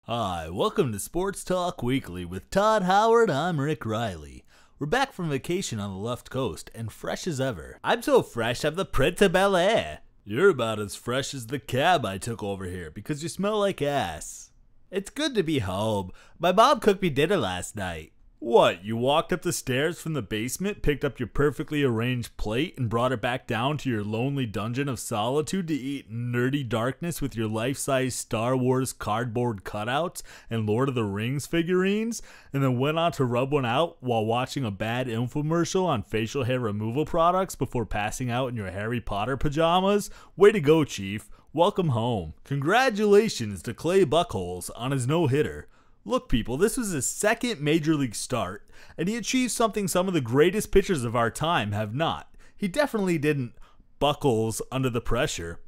Hi, welcome to Sports Talk Weekly with Todd Howard. I'm Rick Riley. We're back from vacation on the left coast and fresh as ever. I'm so fresh I'm the Prince of Bel-Air. You're about as fresh as the cab I took over here because you smell like ass. It's good to be home. My mom cooked me dinner last night. What, you walked up the stairs from the basement, picked up your perfectly arranged plate, and brought it back down to your lonely dungeon of solitude to eat nerdy darkness with your life-size Star Wars cardboard cutouts and Lord of the Rings figurines, and then went on to rub one out while watching a bad infomercial on facial hair removal products before passing out in your Harry Potter pajamas? Way to go, Chief. Welcome home. Congratulations to Clay Buchholz on his no-hitter. Look, people, this was his second major league start, and he achieved something some of the greatest pitchers of our time have not. He definitely didn't buckles under the pressure.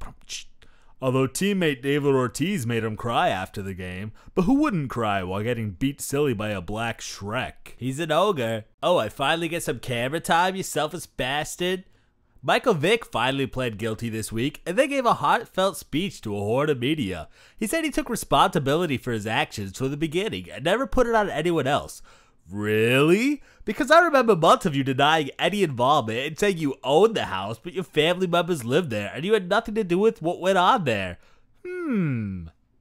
Although teammate David Ortiz made him cry after the game, but who wouldn't cry while getting beat silly by a black Shrek? He's an ogre. Oh, I finally get some camera time, you selfish bastard. Vick finally pled guilty this week, and they gave a heartfelt speech to a horde of media. He said he took responsibility for his actions from the beginning and never put it on anyone else. Really? Because I remember months of you denying any involvement and saying you owned the house, but your family members lived there and you had nothing to do with what went on there.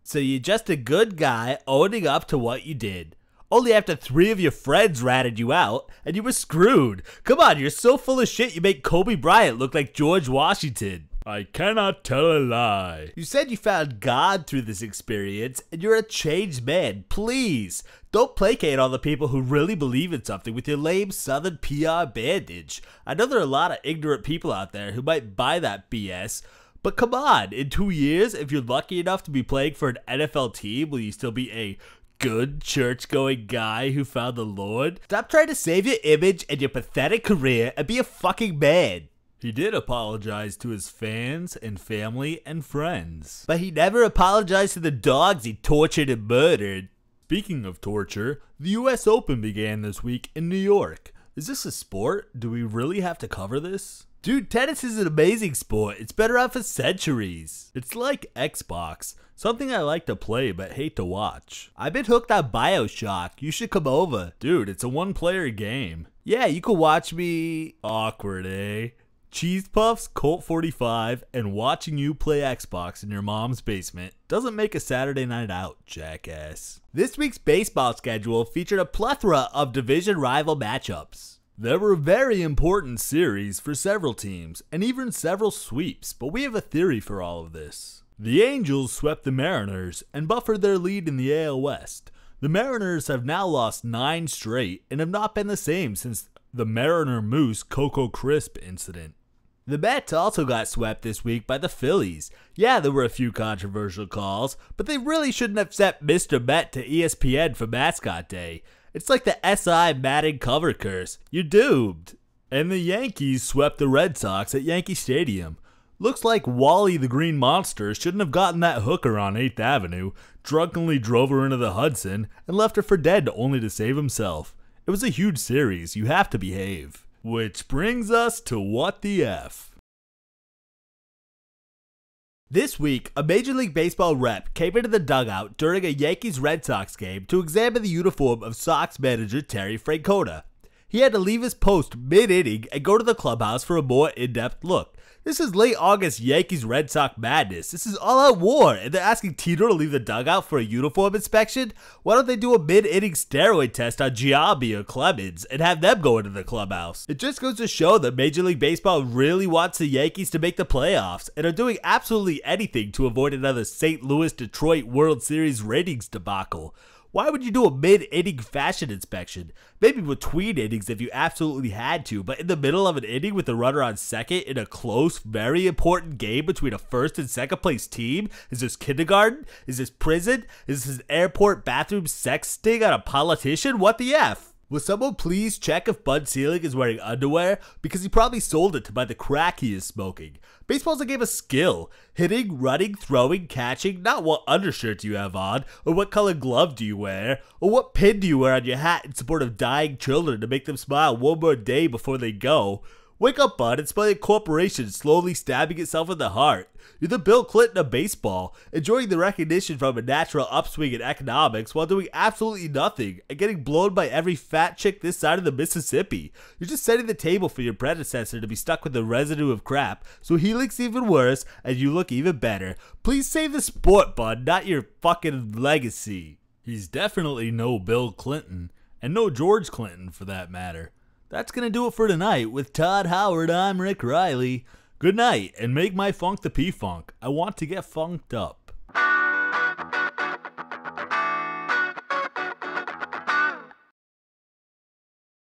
So you're just a good guy owning up to what you did. Only after 3 of your friends ratted you out, and you were screwed. Come on, you're so full of shit you make Kobe Bryant look like George Washington. I cannot tell a lie. You said you found God through this experience, and you're a changed man. Please, don't placate all the people who really believe in something with your lame Southern PR bandage. I know there are a lot of ignorant people out there who might buy that BS, but come on, in 2 years, if you're lucky enough to be playing for an NFL team, will you still be a good church-going guy who found the Lord? Stop trying to save your image and your pathetic career and be a fucking man. He did apologize to his fans and family and friends, but he never apologized to the dogs he tortured and murdered. Speaking of torture, the US Open began this week in New York. Is this a sport? Do we really have to cover this? Dude, tennis is an amazing sport. It's been around for centuries. It's like Xbox. Something I like to play but hate to watch. I've been hooked on BioShock. You should come over. Dude, it's a one-player game. Yeah, you can watch me... Awkward, eh? Cheese Puffs, Colt 45, and watching you play Xbox in your mom's basement doesn't make a Saturday night out, jackass. This week's baseball schedule featured a plethora of division rival matchups. There were very important series for several teams, and even several sweeps, but we have a theory for all of this. The Angels swept the Mariners and buffered their lead in the AL West. The Mariners have now lost 9 straight and have not been the same since the Mariner Moose Coco Crisp incident. The Mets also got swept this week by the Phillies. Yeah, there were a few controversial calls, but they really shouldn't have sent Mr. Met to ESPN for Mascot Day. It's like the SI Madden cover curse. You're doomed. And the Yankees swept the Red Sox at Yankee Stadium. Looks like Wally the Green Monster shouldn't have gotten that hooker on 8th Avenue, drunkenly drove her into the Hudson, and left her for dead only to save himself. It was a huge series. You have to behave. Which brings us to What the F. This week, a Major League Baseball rep came into the dugout during a Yankees-Red Sox game to examine the uniform of Sox manager Terry Francona. He had to leave his post mid-inning and go to the clubhouse for a more in-depth look. This is late August Yankees-Red Sox madness. This is all-out war, and they're asking Tito to leave the dugout for a uniform inspection? Why don't they do a mid-inning steroid test on Giambi or Clemens and have them go into the clubhouse? It just goes to show that Major League Baseball really wants the Yankees to make the playoffs and are doing absolutely anything to avoid another St. Louis-Detroit World Series ratings debacle. Why would you do a mid-inning fashion inspection? Maybe between innings if you absolutely had to, but in the middle of an inning with the runner on second in a close, very important game between a first and second place team? Is this kindergarten? Is this prison? Is this an airport bathroom sex sting on a politician? What the F? Will someone please check if Bud Selig is wearing underwear? Because he probably sold it to buy the crack he is smoking. Baseball's a game of skill. Hitting, running, throwing, catching, not what undershirt do you have on, or what color glove do you wear, or what pin do you wear on your hat in support of dying children to make them smile one more day before they go. Wake up, bud. It's by a corporation slowly stabbing itself in the heart. You're the Bill Clinton of baseball, enjoying the recognition from a natural upswing in economics while doing absolutely nothing and getting blown by every fat chick this side of the Mississippi. You're just setting the table for your predecessor to be stuck with the residue of crap, so he looks even worse and you look even better. Please save the sport, bud, not your fucking legacy. He's definitely no Bill Clinton, and no George Clinton for that matter. That's going to do it for tonight. With Todd Howard, I'm Rick Riley. Good night, and make my funk the P-Funk. I want to get funked up.